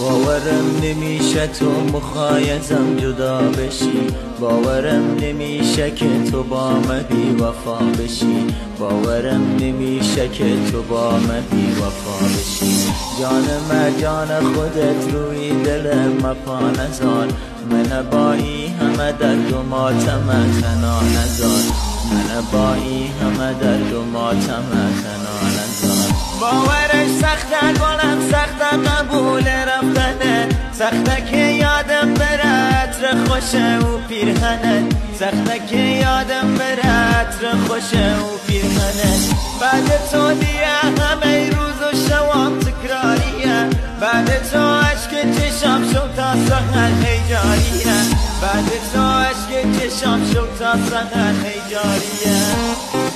باورم نمیشه تو مخایزم جدا بشی، باورم نمیشه که تو با من بی وفا بشی، باورم نمیشه که تو با من بی وفا بشی. جان خودت روی دلم پا نزار، من با این همه درد و ماتم تنها نزار، من با این همه درد و ماتم تنها نزار. باورش سخته گلم سخته قبول رفتنه، سخته که یادم بره عطر خوشه و پیرهنه، سخته که یادم بره عطر خوشه و پیرهنه. بعد تو دیگه همه روز و شوام تکراریه، بعد تو عشق چشم شد تا سحر هیجاریه، بعد تو عشق چشم شد تا سحر هیجاریه.